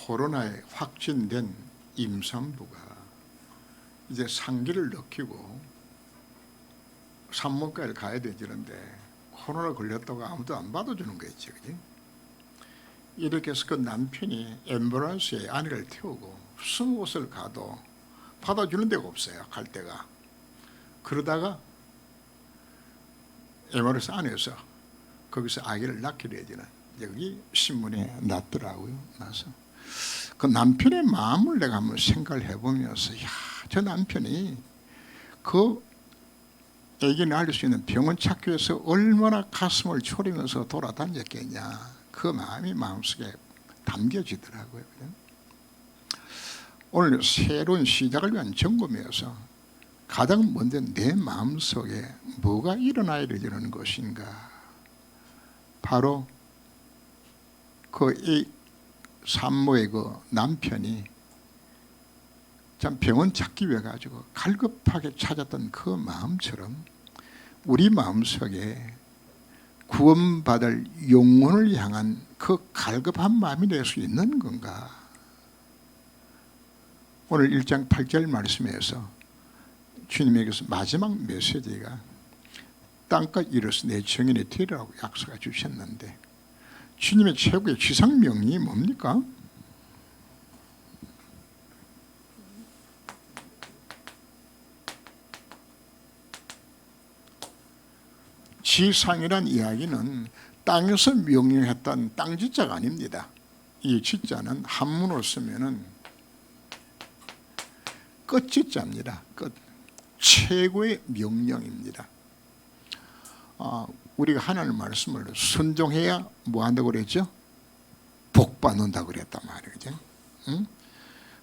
코로나에 확진된 임산부가 이제 상기를 느끼고 산모과를 가야 되지는데 코로나 걸렸다고 아무도 안 받아주는 거였지, 그지? 이렇게 해서 그 남편이 앰뷸런스에 아내를 태우고 20곳을 가도 받아주는 데가 없어요, 갈 데가. 그러다가 앰뷸런스 안에서 거기서 아기를 낳게 되지는 여기 신문에 났더라고요. 나서 그 남편의 마음을 내가 한번 생각을 해보면서, 야, 저 남편이 그 아기 낳을 수 있는 병원 찾기 위해서 얼마나 가슴을 초리면서 돌아다녔겠냐, 그 마음이 마음속에 담겨지더라고요. 오늘 새로운 시작을 위한 점검이어서 가장 먼저 내 마음속에 뭐가 일어나야 되는 것인가, 바로 이 산모의 그 남편이 참 병원 찾기 위해 가지고 갈급하게 찾았던 그 마음처럼 우리 마음속에 구원받을 영혼을 향한 그 갈급한 마음이 될 수 있는 건가. 오늘 1장 8절 말씀에서 주님에게서 마지막 메시지가 땅끝 이르서 내 증인이 되리라고 약속해 주셨는데, 주님의 최고의 지상명령이 뭡니까? 지상이란 이야기는 땅에서 명령했던 땅지자가 아닙니다. 이 지자는 한문으로 쓰면은 끝지자입니다. 끝. 최고의 명령입니다. 우리가 하나님 말씀을 순종해야 뭐 한다고 그랬죠? 복 받는다고 그랬단 말이죠. 응?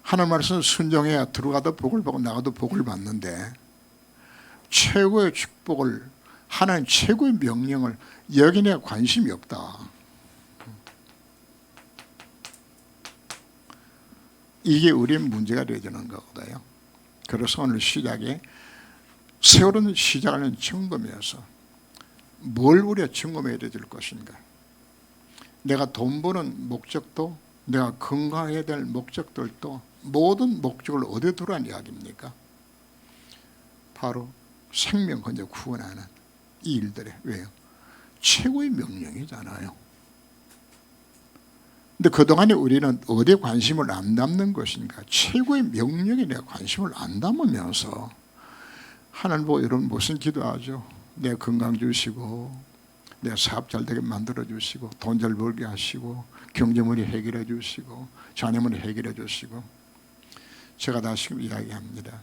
하나님 말씀 순종해야 들어가도 복을 받고 나가도 복을 받는데, 최고의 축복을, 하나님 최고의 명령을 여기 내가 관심이 없다. 이게 우리의 문제가 되어지는 거거든요. 그래서 오늘 시작에 새로운 시작하는 점검이어서 뭘 우리가 점검해야 될 것인가. 내가 돈 버는 목적도, 내가 건강해야 될 목적들도 모든 목적을 어디에 두라는 이야기입니까? 바로 생명 건져 구원하는 이 일들에. 왜요? 최고의 명령이잖아요. 근데 그동안에 우리는 어디에 관심을 안 담는 것인가? 최고의 명령에 내가 관심을 안 담으면서 하나님 보고 여러분 무슨 기도하죠? 내 건강 주시고, 내 사업 잘 되게 만들어 주시고, 돈 잘 벌게 하시고, 경제문이 해결해 주시고, 자녀문이 해결해 주시고. 제가 다시 이야기합니다.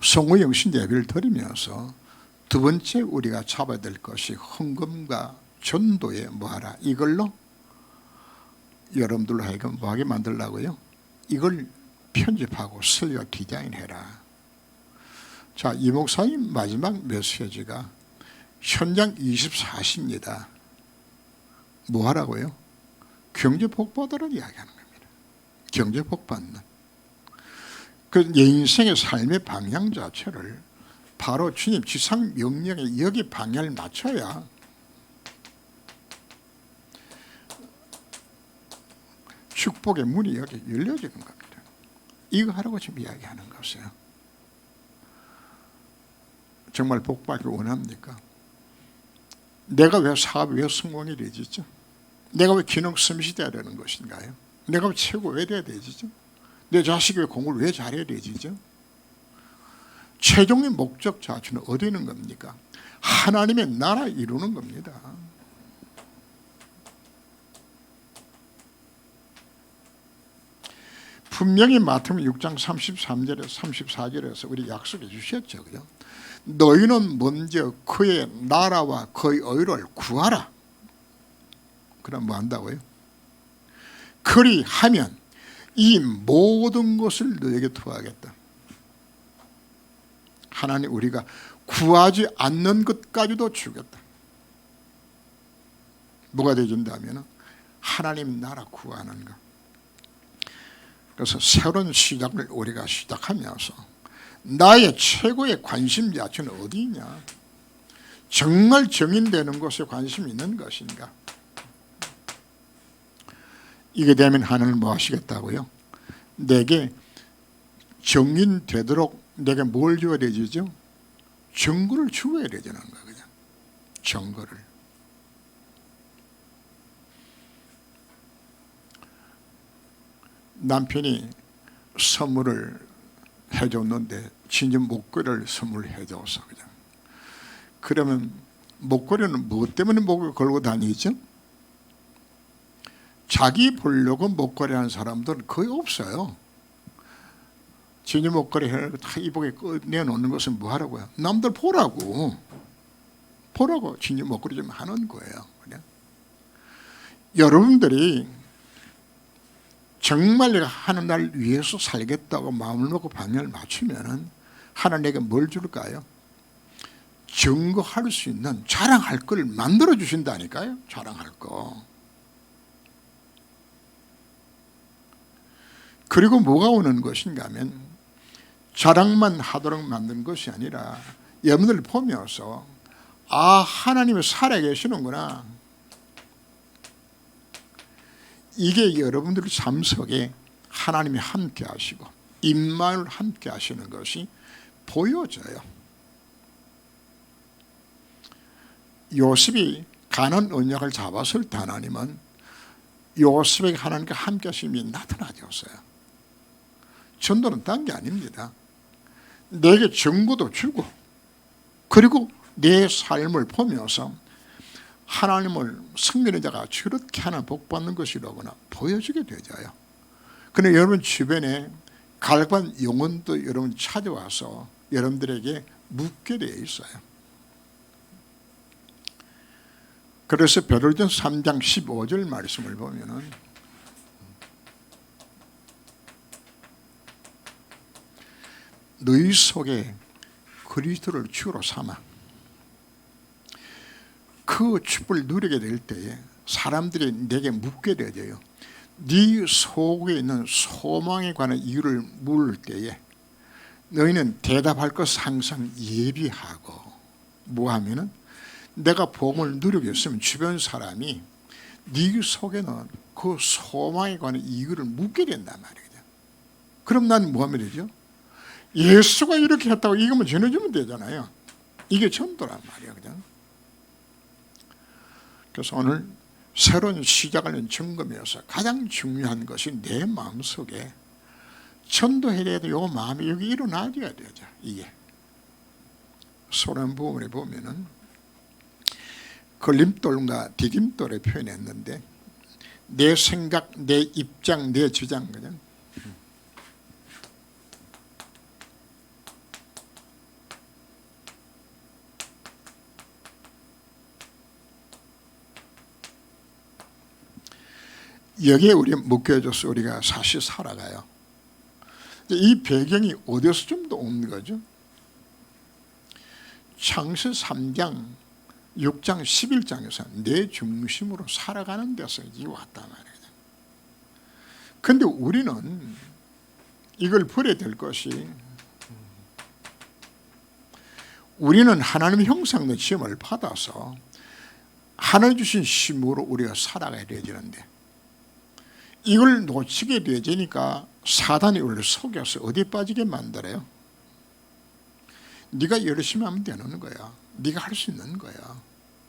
성우영신 예배를 드리면서 두 번째 우리가 잡아야 될 것이 헌금과 전도에 뭐하라, 이걸로 여러분들로 하여금 뭐하게 만들라고요? 이걸 편집하고 설교 디자인해라. 자, 이 목사님 마지막 메시지가 현장 24시입니다. 뭐 하라고요? 경제 복 받으라는 이야기하는 겁니다. 경제 복 받는. 그 내 인생의 삶의 방향 자체를 바로 주님 지상 명령에 여기 방향을 맞춰야 축복의 문이 여기 열려지는 겁니다. 이거 하라고 지금 이야기하는 것이에요. 정말 복 받기 원합니까? 내가 왜 사업이 왜 성공이 되지죠? 내가 왜 기능 섬시돼야 되는 것인가요? 내가 왜 최고 왜 돼야 되지죠? 내 자식이 왜 공부를 왜 잘해야 되지죠? 최종의 목적 자체는 어디 있는 겁니까? 하나님의 나라 이루는 겁니다. 분명히 마태복음 6장 33절에서 34절에서 우리 약속해 주셨죠. 그죠? 너희는 먼저 그의 나라와 그의 의를 구하라. 그럼 뭐 한다고요? 그리하면 이 모든 것을 너에게 더하겠다. 하나님 우리가 구하지 않는 것까지도 주겠다. 뭐가 되어준다면 하나님 나라 구하는 것. 그래서 새로운 시작을 우리가 시작하면서 나의 최고의 관심 자체는 어디 있냐? 정말 정인되는 것에 관심이 있는 것인가? 이게 되면 하나님은 뭐 하시겠다고요? 내게 정인 되도록 내가 뭘 줘야 되죠? 증거를 주어야 되잖아. 그냥 증거를. 남편이 선물을 해줬는데 진짜 목걸이를 선물해줘서 그냥. 그러면 목걸이는 무엇 때문에 목을 걸고 다니죠? 자기 보려고 목걸이 하는 사람들은 거의 없어요. 진주 목걸이 해놓고 다 이쁘게 꺼내놓는 것은 뭐 하라고요? 남들 보라고 진주 목걸이 좀 하는 거예요. 그냥. 여러분들이 정말 내가 하는 날 위해서 살겠다고 마음을 먹고 방향을 맞추면 하나님에게 뭘 줄까요? 증거할 수 있는 자랑할 걸 만들어 주신다니까요. 자랑할 거. 그리고 뭐가 오는 것인가 하면 자랑만 하도록 만든 것이 아니라 여러분들 보면서 하나님이 살아계시는구나. 이게 여러분들 삶 속에 하나님이 함께 하시고 임마누엘 함께 하시는 것이 보여져요. 요셉이 가난 언약을 잡았을 때 하나님은 요셉에게 하나님과 함께 하심이 나타나졌어요. 전도는 딴 게 아닙니다. 내게 증거도 주고 그리고 내 삶을 보면서 하나님을 섬기는 자가 저렇게 하나 복받는 것이라거나 보여주게 되져요. 그런데 여러분 주변에 갈관 영혼도 여러분 찾아와서 여러분들에게 묻게 되어 있어요. 그래서 베드로전서 3장 15절 말씀을 보면은 너희 속에 그리스도를 주로 삼아 그 축복을 누리게 될 때에 사람들이 내게 묻게 되어요. 네 속에 있는 소망에 관한 이유를 물을 때에 너희는 대답할 것을 항상 예비하고 뭐 하면은 내가 복음을 누리고 있으면 주변 사람이 네 속에는 그 소망에 관한 이유를 묻게 된단 말이에요. 그럼 난 뭐 하면 되죠? 예수가 이렇게 했다고 이것만 전해주면 되잖아요. 이게 전도란 말이에요. 그냥. 그래서 오늘 새로운 시작하는 점검이어서 가장 중요한 것이 내 마음속에 전도해야 돼도 요 마음이 여기 일어나줘야 되죠. 이게 소련 부분에 보면은 걸림돌과 디딤돌에 표현했는데 내 생각, 내 입장, 내 주장 그냥 여기에 우리 묶여져서 우리가 사실 살아가요. 이 배경이 어디서 좀 더 온 거죠? 창세 3장 6장 11장에서 내 중심으로 살아가는 데서 이제 왔단 말이에요. 그런데 우리는 이걸 버려야 될 것이 우리는 하나님의 형상의 지음을 받아서 하나님 주신 힘으로 우리가 살아가야 되는데 이걸 놓치게 되니까 사단이 우리를 속여서 어디에 빠지게 만들어요? 네가 열심히 하면 되는 거야. 네가 할 수 있는 거야.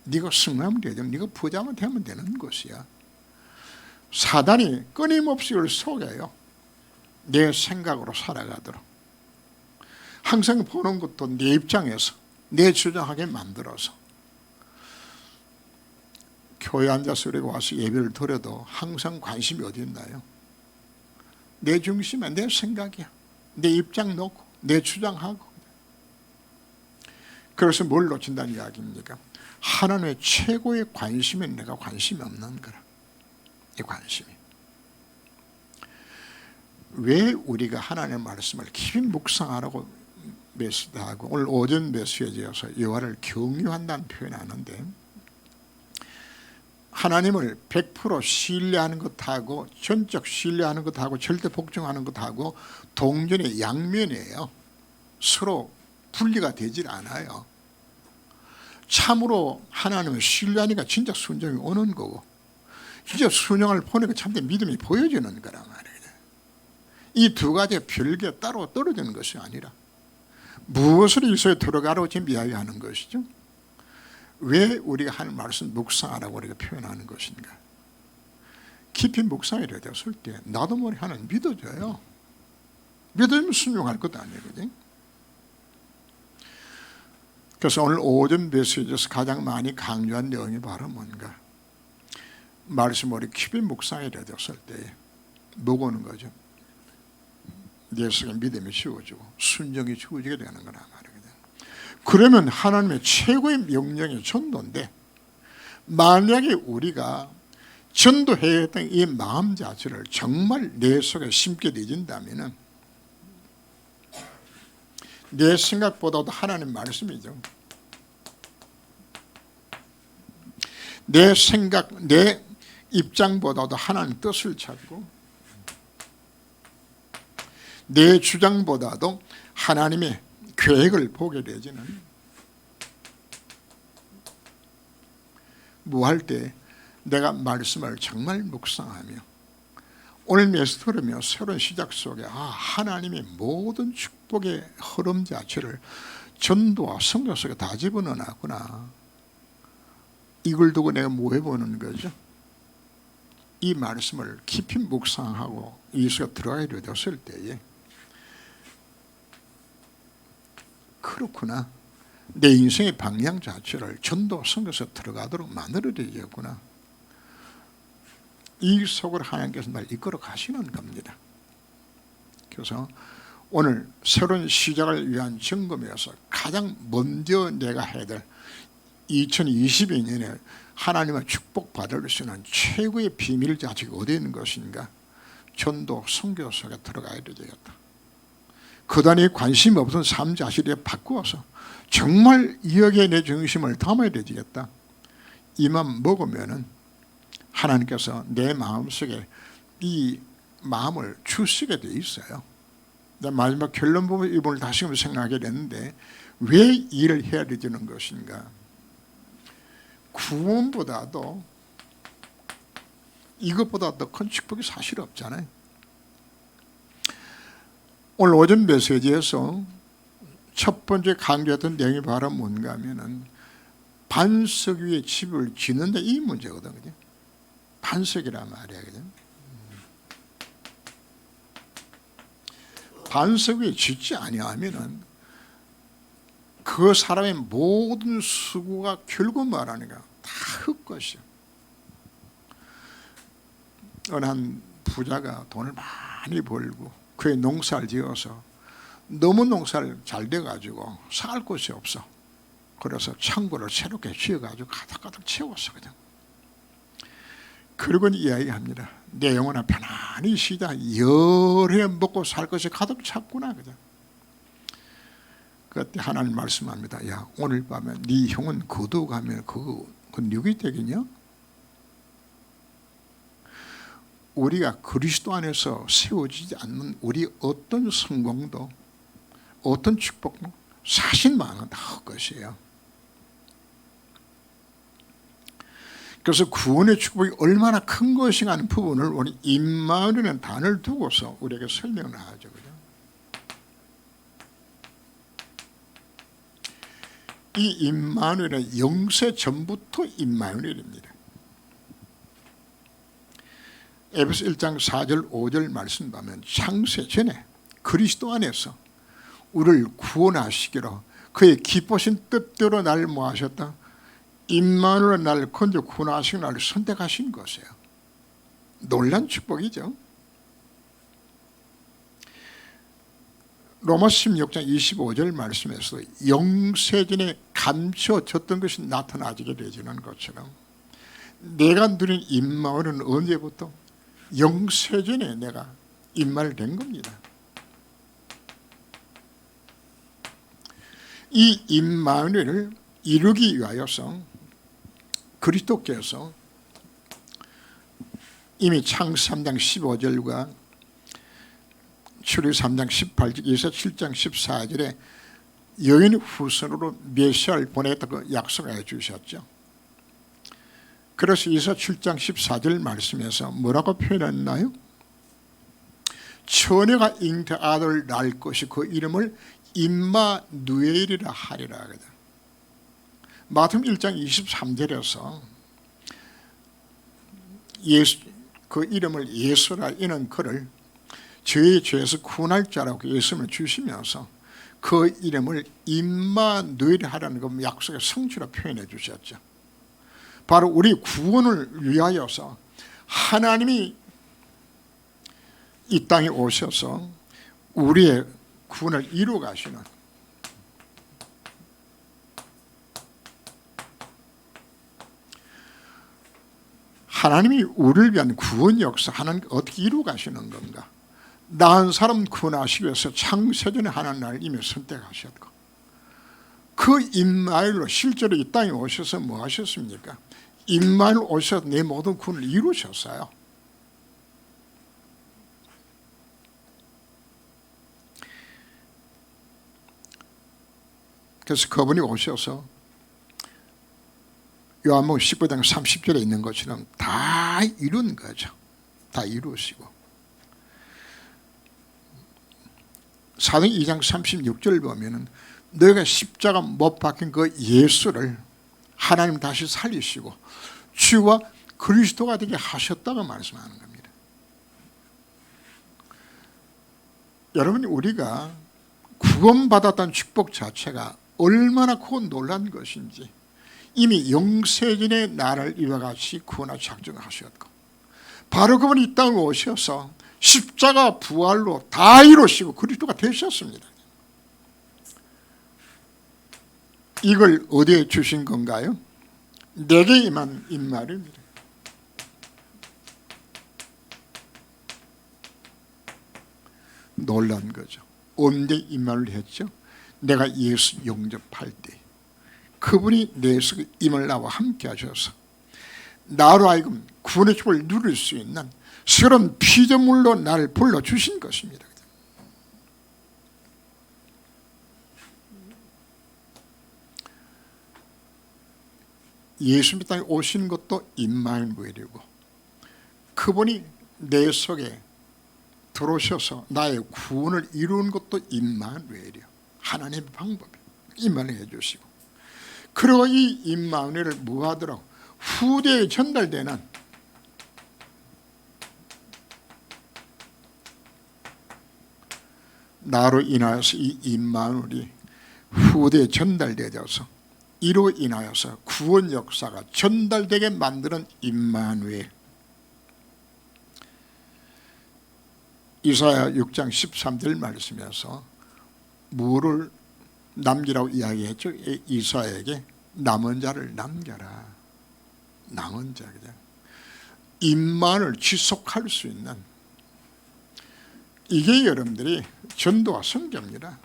네가 승하면 되죠. 네가 부자면 되면 되는 것이야. 사단이 끊임없이 우리를 속여요. 내 생각으로 살아가도록. 항상 보는 것도 내 입장에서 내 주장하게 만들어서 교회 앉아서 우리가 와서 예배를 드려도 항상 관심이 어디 있나요? 내 중심에 내 생각이야. 내 입장 놓고 내 주장하고. 그래서 뭘 놓친다는 이야기입니까? 하나님의 최고의 관심에 내가 관심이 없는 거라. 이 관심이. 왜 우리가 하나님의 말씀을 깊이 묵상하라고 메시지하고 오늘 오전 메시지에서 여호와를 경유한다는 표현을 하는데 하나님을 100% 신뢰하는 것하고 전적 신뢰하는 것하고 절대 복종하는 것하고 동전의 양면이에요. 서로 분리가 되질 않아요. 참으로 하나님을 신뢰하니까 진짜 순종이 오는 거고 진짜 순종을 보니까 참된 믿음이 보여지는 거란 말이에요. 이 두 가지가 별개 따로 떨어지는 것이 아니라 무엇을 있어야 들어가라고 지금 이야기하는 것이죠. 왜 우리가 하는 말씀 묵상하라고 우리가 표현하는 것인가? 깊이 묵상이 되었을 때 나도 모르게 하나님 믿어져요. 믿으면 순종할 것도 아니거든요. 그래서 오늘 오전 메시지에서 가장 많이 강조한 내용이 바로 뭔가? 말씀 우리 깊이 묵상이 되었을 때 뭐가 오는 거죠? 내 속에 믿음이 지워지고 순종이 지워지게 되는 거란 말이거든요. 그러면 하나님의 최고의 명령이 전도인데, 만약에 우리가 전도해야 했던 이 마음 자체를 정말 내 속에 심게 되진다면 내 생각보다도 하나님 말씀이죠. 내 생각, 내 입장보다도 하나님 뜻을 찾고 내 주장보다도 하나님의 계획을 보게 되지는, 뭐 할 때 내가 말씀을 정말 묵상하며 오늘 메시지 들으며 새로운 시작 속에 하나님의 모든 축복의 흐름 자체를 전도와 성경 속에 다 집어넣어놨구나. 이걸 두고 내가 뭐 해보는 거죠? 이 말씀을 깊이 묵상하고 이 속에 들어가게 되었을 때에 그렇구나. 내 인생의 방향 자체를 전도 성경에서 들어가도록 만들어야 되겠구나. 이 속으로 하나님께서 날 이끌어 가시는 겁니다. 그래서 오늘 새로운 시작을 위한 점검에서 가장 먼저 내가 해야 될 2022년에 하나님의 축복받을 수 있는 최고의 비밀 자체가 어디에 있는 것인가? 전도 선교 속에 들어가야 되겠다. 그다음에 관심 없던 삶 자체를 바꾸어서 정말 여기에 내 중심을 담아야 되겠다. 이만 먹으면은 하나님께서 내 마음속에 이 마음을 주시게 돼 있어요. 마지막 결론 부분 이분을 다시금 생각하게 됐는데, 왜 일을 해야 되는 것인가? 구원보다도 이것보다 더 큰 축복이 사실 없잖아요. 오늘 오전 메시지에서 첫 번째 강조했던 내용이 바로 뭔가 하면은 반석 위에 집을 짓는다, 이 문제거든요. 반석이란 말이야. 반석 위에 짓지 아니하면은 그 사람의 모든 수고가 결국 말하니까 다 흙것이야. 어느 한 부자가 돈을 많이 벌고 그의 농사를 지어서 너무 농사를 잘 돼가지고 살 곳이 없어. 그래서 창고를 새롭게 지어가지고 가득가득 채웠어. 그냥. 그리고 이야기합니다. 내 영혼아 편안히 쉬자. 열해 먹고 살 것이 가득 찼구나. 그죠? 그때 하나님 말씀합니다. 야, 오늘 밤에 네 형은 거두어가면 그 누구이 되겠냐? 우리가 그리스도 안에서 세워지지 않는 우리 어떤 성공도 어떤 축복도 사실만은 다 헛것이에요. 그래서 구원의 축복이 얼마나 큰 것인가 하는 부분을 우리 임마누엘이라는 단어를 두고서 우리에게 설명을 하죠. 이 임마누엘은 영세 전부터 임마누엘입니다. 에베소 1장 4절 5절 말씀 보면 창세 전에 그리스도 안에서 우리를 구원하시기로 그의 기쁘신 뜻대로 나를 모하셨다. 임마누엘 나를 건져 구원하시고 나를 선택하신 것이에요. 놀란 축복이죠. 로마서 16장 25절 말씀에서 영세전에 감춰졌던 것이 나타나지게 되지는 것처럼 내가 누린 임마누엘은 언제부터? 영세전에 내가 임마누엘 겁니다. 이 임마누엘을 이루기 위하여서 그리스도께서 이미 창세 3장 15절과 출애굽 3장 18절, 이사 7장 14절에 여인 후손으로 메시아를 보내겠다고 약속해 주셨죠. 그래서 이사 7장 14절 말씀에서 뭐라고 표현했나요? 처녀가 잉태 아들을 낳을 것이 그 이름을 임마누엘이라 하리라 하거든. 마태복음 1장 23절에서 그 이름을 예수라, 이는 그를 저희 죄에서 구원할 자라고 예수님을 주시면서 그 이름을 임마누엘 하라는 그 약속의 성취로 표현해 주셨죠. 바로 우리 구원을 위하여서 하나님이 이 땅에 오셔서 우리의 구원을 이루어 가시는, 하나님이 우리를 위한 구원 역사 하나님 어떻게 이루어 가시는 건가? 나은 사람 구원하시기 위해서 창세전에 하나님 나를 이미 선택하셨고, 그 임마누엘로 실제로 이 땅에 오셔서 뭐 하셨습니까? 임마누엘 오셔서 내 모든 구원을 이루셨어요. 그래서 그분이 오셔서 요한복음 19장 30절에 있는 것처럼 다 이룬 거죠. 다 이루시고, 사도행 2장 36절 보면은 너희가 십자가 못 박힌 그 예수를 하나님 다시 살리시고 주와 그리스도가 되게 하셨다고 말씀하는 겁니다. 여러분, 우리가 구원받았다는 축복 자체가 얼마나 크고 놀란 것인지 이미 영세전에 나를 이와 같이 구원하 작정하셨고, 바로 그분이 이 땅에 오셔서 십자가 부활로 다 이루시고 그리스도가 되셨습니다. 이걸 어디에 주신 건가요? 내게 임한 임마누엘입니다. 놀란 거죠. 언제 임마누엘 했죠? 내가 예수 영접할 때 그분이 내 속에 임을 나와 함께 하셔서 나로 하여금 구원의 축복을 누릴 수 있는 새로운 피조물로 나를 불러주신 것입니다. 예수님 땅에 오신 것도 임마누엘이고, 그분이 내 속에 들어오셔서 나의 구원을 이루는 것도 임마누엘이요. 하나님의 방법이에요. 임마누엘 해주시고, 그리고 이 임마누엘을 뭐하더라고? 후대에 전달되는 나로 인하여서 이 임마누엘이 후대에 전달되어서 이로 인하여서 구원 역사가 전달되게 만드는 임마누엘. 이사야 6장 13절 말씀에서 뭐를 남기라고 이야기했죠? 이사야에게 남은 자를 남겨라. 남은 자, 그냥 임만을 지속할 수 있는, 이게 여러분들이 전도와 선교입니다.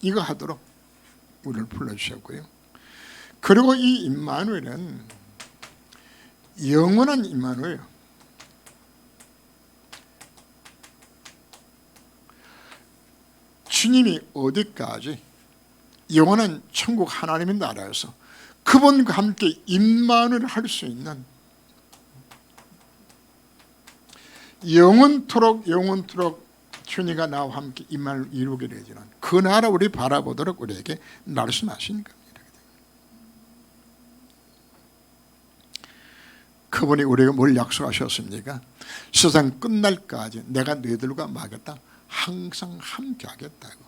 이거 하도록 우리를 불러주셨고요. 그리고 이 임마누엘은 영원한 임마누엘, 주님이 어디까지 영원한 천국 하나님의 나라에서 그분과 함께 임마누엘을 할 수 있는, 영원토록 주님과 나와 함께 임마누엘을 이루게 되지는 그 나라 우리 바라보도록 우리에게 말씀하신 겁니다. 그분이 우리에게 뭘 약속하셨습니까? 세상 끝날까지 내가 너희들과 막겠다, 항상 함께 하겠다고.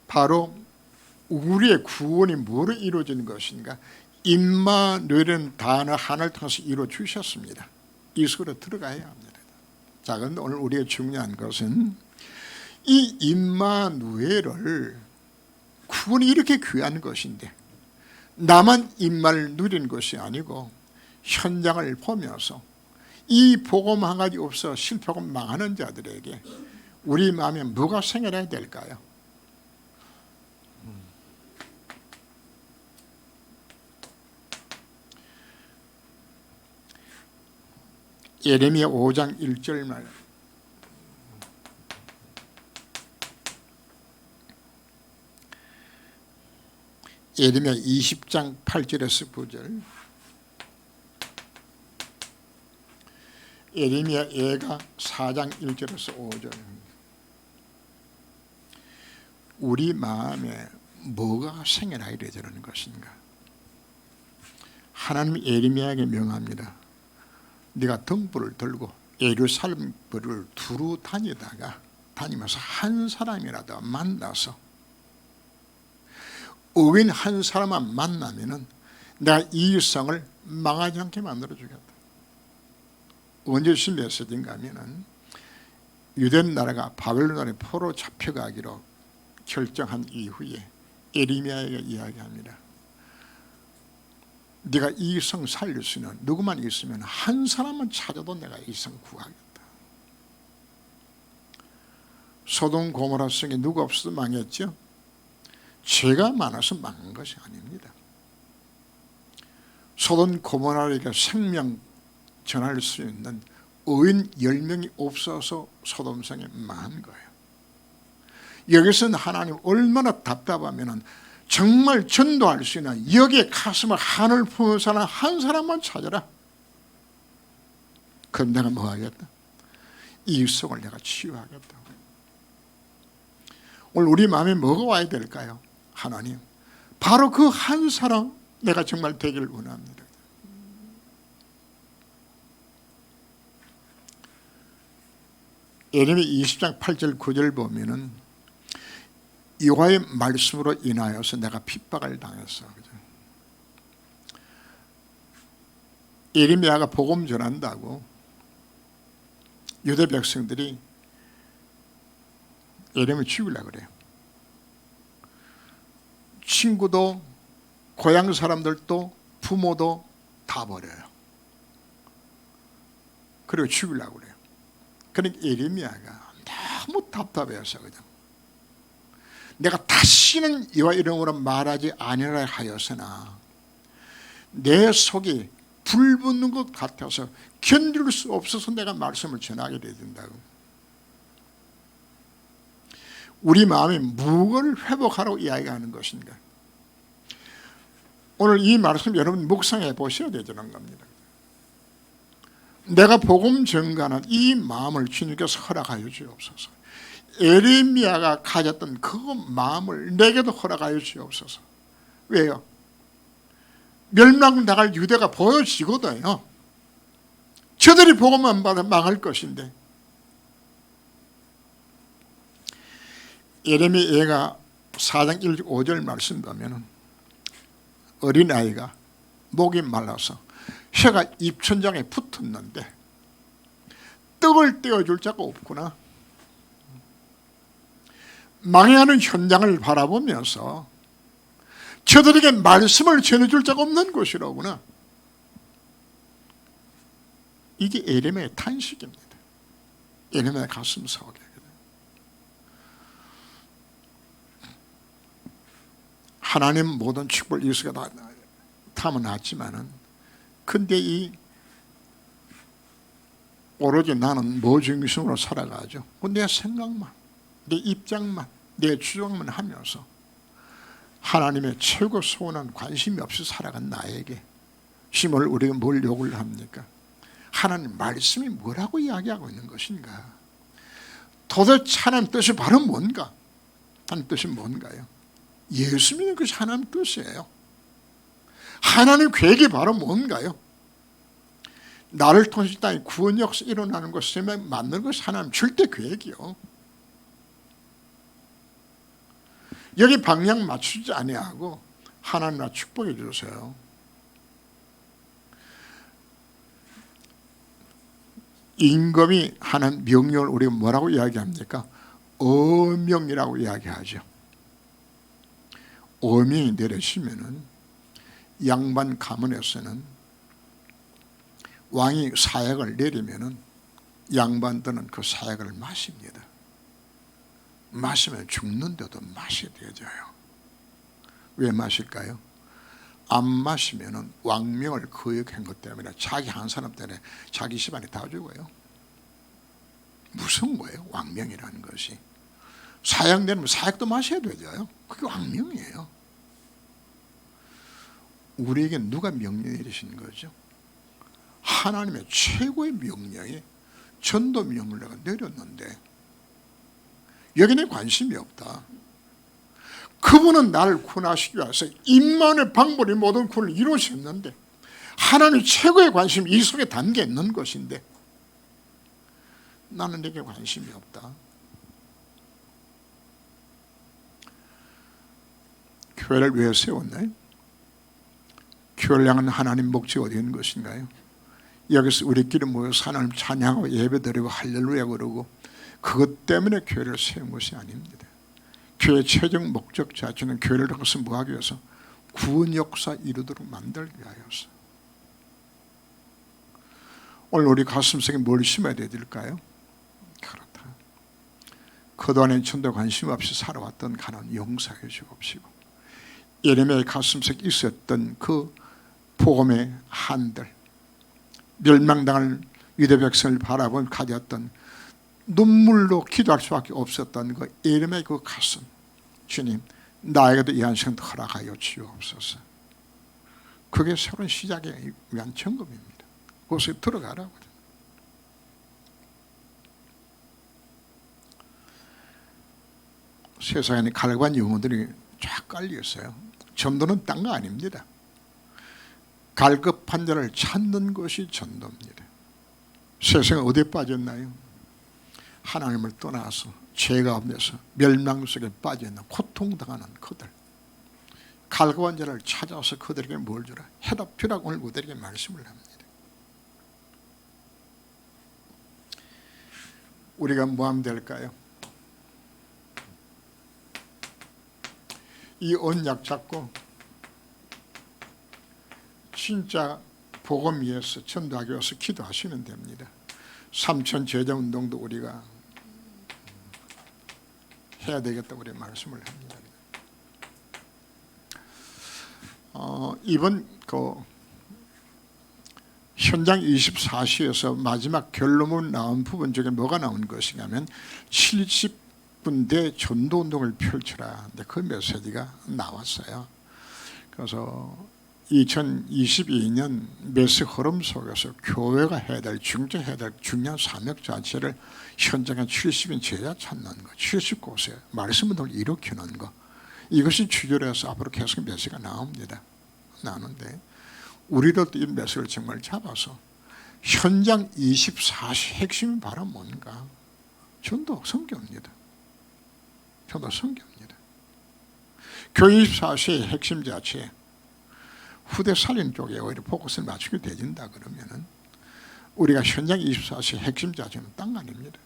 바로 우리의 구원이 뭐로 이루어지는 것인가? 임마누엘은 단어 하나를 통해서 이루어 주셨습니다. 이 속으로 들어가야 합니다. 자, 그런데 오늘 우리의 중요한 것은 이 임마누엘을, 구원이 이렇게 귀한 것인데 나만 임마를 누리는 것이 아니고 현장을 보면서 이 복음 한 가지 없어 실패하고 망하는 자들에게 우리 마음에 뭐가 생겨나야 될까요? 예레미야 5장 1절 말, 예레미야 20장 8절에서 9절, 예레미야 예가 4장 1절에서 5절. 우리 마음에 뭐가 생겨나야 되는 것인가? 하나님이 예레미야에게 명합니다. 네가 등불을 들고 예루살렘 거리를 두루 다니면서 한 사람이라도 만나서, 의인 한 사람만 만나면은 내가 이 성을 망하지 않게 만들어 주겠다. 언제 주신 메시지인가 하면은 유대 나라가 바벨론의 포로 잡혀가기로 결정한 이후에 예레미야에게 이야기합니다. 네가 이 성 살릴 수 있는 누구만 있으면 한 사람만 찾아도 내가 이 성 구하겠다. 소돔 고모라 성에 누가 없어도 망했죠. 죄가 많아서 망한 것이 아닙니다. 소돔 고모라에게 생명 전할 수 있는 의인 10명이 없어서 소돔성이 망한 거예요. 여기서는 하나님 얼마나 답답하면 정말 전도할 수 있는 여기에 가슴을 하늘 품은 사람 한 사람만 찾아라. 그럼 내가 뭐 하겠다? 이 성을 내가 치유하겠다. 오늘 우리 마음에 뭐가 와야 될까요? 하나님, 바로 그 한 사람 내가 정말 되기를 원합니다. 예레미야 20장 8절 9절 보면은 여호와의 말씀으로 인하여서 내가 핍박을 당했어. 예레미야가 복음 전한다고 유대 백성들이 예레미야 죽이려고 그래요. 친구도 고향 사람들도 부모도 다 버려요. 그리고 죽이려고 그래요. 그러니까 예레미야가 너무 답답해서 그냥 내가 다시는 여호와 이름으로 말하지 아니라 하였으나 내 속이 불 붙는 것 같아서 견딜 수 없어서 내가 말씀을 전하게 된다고. 우리 마음이 무엇을 회복하라고 이야기하는 것인가? 오늘 이 말씀 여러분 묵상해 보셔야 되는 겁니다. 내가 복음 전가는 이 마음을 주님께서 허락하여 주옵소서. 예레미야가 가졌던 그 마음을 내게도 허락하여 주옵소서. 왜요? 멸망당할 유대가 보여지거든요. 저들이 복음만 받아 망할 것인데. 예레미야 예가 4장 1, 5절 말씀 보면 어린아이가 목이 말라서 혀가 입천장에 붙었는데 떡을 떼어줄 자가 없구나. 망해하는 현장을 바라보면서 저들에게 말씀을 전해줄 자가 없는 것이로구나. 이게 예레미야의 탄식입니다. 예레미야의 가슴 속에. 하나님 모든 축복 예수가 다 타고났지만은 근데 이 오로지 나는 뭐 중심으로 살아가죠. 내 생각만, 내 입장만, 내 주장만 하면서 하나님의 최고 소원한 관심이 없이 살아간 나에게 심을 우리가 뭘 욕을 합니까? 하나님 말씀이 뭐라고 이야기하고 있는 것인가? 도대체 하나님 뜻이 바로 뭔가? 하나님 뜻이 뭔가요? 예수 믿는 것이 하나님 뜻이에요. 하나님 계획이 바로 뭔가요? 나를 통해서 땅에 구원 역사 일어나는 것을 만드는 것이 하나님 절대 계획이요. 여기 방향 맞추지 아니하고 하나님 나 축복해 주세요. 임금이 하는 명령을 우리가 뭐라고 이야기합니까? 어명이라고 이야기하죠. 어명이 내려지면은 양반 가문에서는 왕이 사약을 내리면은 양반들은 그 사약을 마십니다. 마시면 죽는데도 마셔야 되죠. 왜 마실까요? 안 마시면은 왕명을 거역한 것 때문에 자기 한 사람 때문에 자기 집안이 다 죽어요. 무서운 거예요, 왕명이라는 것이. 사약 내리면 사약도 마셔야 되죠. 그게 왕명이에요. 우리에게 누가 명령 내리신 거죠? 하나님의 최고의 명령이 전도 명령을 내렸는데 여기에 관심이 없다. 그분은 나를 구원하시기 위해서 임마누엘 방법이 모든 구원을 이루셨는데 하나님의 최고의 관심이 이 속에 담겨 있는 것인데 나는 내게 관심이 없다. 교회를 왜 세웠나요? 교회를 향한 하나님 목적이 어디 있는 것인가요? 여기서 우리끼리 모여서 하나님 찬양하고 예배드리고 할렐루야 그러고 그것 때문에 교회를 세운 것이 아닙니다. 교회의 최종 목적 자체는 교회를 통해서 뭐하기 위해서 구원 역사 이루도록 만들기 위하여서. 오늘 우리 가슴속에 뭘 심어야 될까요? 그렇다. 그동안에 전도 관심 없이 살아왔던 가난 용서해 주옵시고 예레미야의 가슴속에 있었던 그 복음의 한들, 멸망당할 유대 백성을 바라보며 가졌던 눈물로 기도할 수밖에 없었던 그 예레미야의 그 가슴, 주님 나에게도 이 한 시간 허락하여 주옵소서. 그게 새로운 시작에 위한 점검입니다. 그것에 들어가라고. 세상에 갈관 용어들이 쫙 깔려 있어요. 전도는 딴 거 아닙니다. 갈급한 자를 찾는 것이 전도입니다. 세상에 어디에 빠졌나요? 하나님을 떠나서 죄 가운데서 멸망 속에 빠져있는 고통당하는 그들, 갈급한 자를 찾아서 그들에게 뭘 주라? 해답 주라고 오늘 그들에게 말씀을 합니다. 우리가 뭐 하면 될까요? 이 언약 잡고 진짜 복음 위해서 전도하기 위해서 기도하시면 됩니다. 삼천 제자운동도 우리가 해야 되겠다고 우리 말씀을 합니다. 이번 그 현장 24시에서 마지막 결론문 나온 부분 중에 뭐가 나온 것이냐면 70분대 전도운동을 펼쳐라. 그 메시지가 나왔어요. 그래서 2022년 메시지 흐름 속에서 교회가 해야 될 중정해야 될 중요한 사역 자체를 현장에 70인 제자 찾는 것, 70곳에 말씀운동을 일으키는 것, 이것이 주요해서 앞으로 계속 메시지가 나오는데 우리도 이 메시지를 정말 잡아서 현장 24시 핵심이 바로 뭔가? 전도 선교입니다. 전도 선교입니다. 교회 24시의 핵심 자체 후대 살린 쪽에 오히려 포커스를 맞추게 되진다 그러면은 우리가 현장 24시 핵심 자체는 딴 거 아닙니다.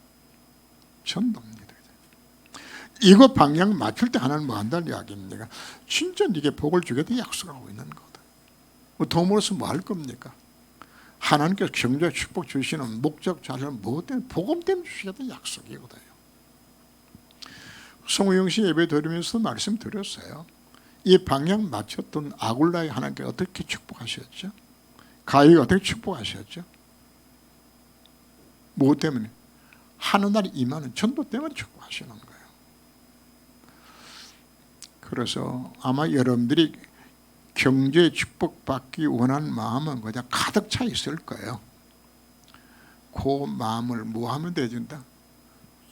전도입니다. 이거 방향 맞출 때 하나는 뭐 한다는 이야기입니까? 진짜 네게 복을 주겠다 약속하고 있는 거다. 뭐 도움으로서 뭐 할 겁니까? 하나님께서 경제 축복 주시는 목적 자체는 뭐 때문에? 복음 때문에 주시겠다는 약속이거든요. 송우영 씨 예배 드리면서 말씀드렸어요. 이 방향 맞췄던 아굴라의 하나님께 어떻게 축복하셨죠? 가위가 어떻게 축복하셨죠? 무엇 때문에? 하늘날이 임하는 전도 때문에 축복하시는 거예요. 그래서 아마 여러분들이 경제 축복받기 원하는 마음은 그냥 가득 차 있을 거예요. 그 마음을 뭐 하면 되준다?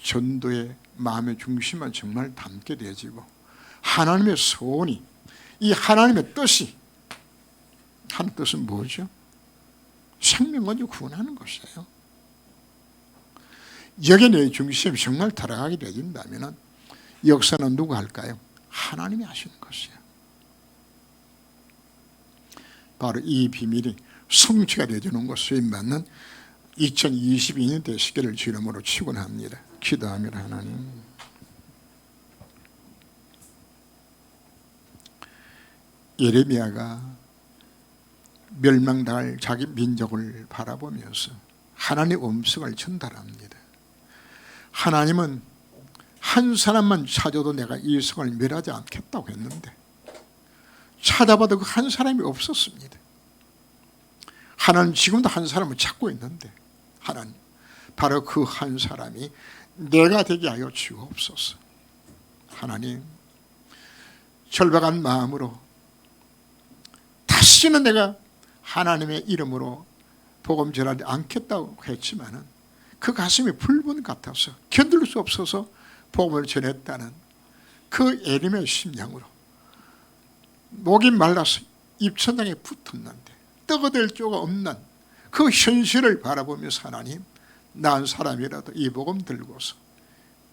전도의 마음의 중심만 정말 담게 되어지고 하나님의 소원이, 이 하나님의 뜻이, 하나님의 뜻은 뭐죠? 생명을 구원하는 것이에요. 여기에 내 중심이 정말 들어가게 되진다면 역사는 누가 할까요? 하나님이 하시는 것이에요. 바로 이 비밀이 성취가 되어주는 것을 맞는 2022년 되시기를 주름으로 축원합니다. 기도하며 하나님, 예레미야가 멸망당할 자기 민족을 바라보면서 하나님의 음성을 전달합니다. 하나님은 한 사람만 찾아도 내가 이 성을 멸하지 않겠다고 했는데 찾아봐도 그 한 사람이 없었습니다. 하나님 지금도 한 사람을 찾고 있는데 하나님, 바로 그 한 사람이 내가 되게 하여 주옵소서. 하나님, 절박한 마음으로 다시 다시는 내가 하나님의 이름으로 복음 전하지 않겠다고 했지만은 그 가슴이 불분 같아서 견딜 수 없어서 복음을 전했다는 그 애림의 심령으로 목이 말라서 입천장에 붙었는데 떠거들 조가 없는 그 현실을 바라보면서 하나님, 난 사람이라도 이 복음 들고서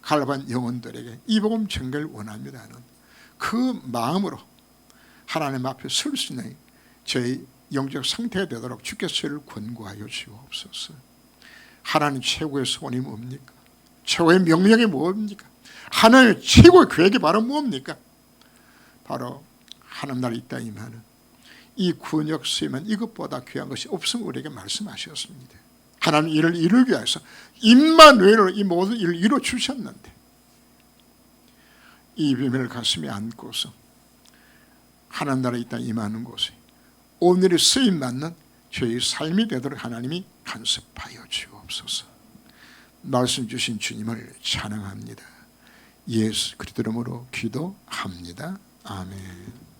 갈반 영혼들에게 이 복음 전개를 원합니다 하는 그 마음으로 하나님 앞에 설 수 있는 저희 영적 상태가 되도록 주께서 저를 권고하여 주옵소서. 하나님 최고의 소원이 뭡니까? 최고의 명령이 뭡니까? 하나님의 최고의 계획이 바로 뭡니까? 바로 하나님 나라에 있다 이 말은 이 구원역 쓰이면 이것보다 귀한 것이 없음을 우리에게 말씀하셨습니다. 하나님 이를 이루기 위해서 임마누엘로 이 모든 일을 이루어 주셨는데 이 비밀을 가슴에 안고서 하나님 나라에 있다 임하는 곳에 오늘의 쓰임 맞는 저희 삶이 되도록 하나님이 간섭하여 주옵소서. 말씀 주신 주님을 찬양합니다. 예수 그리스도 이름으로 기도합니다. 아멘.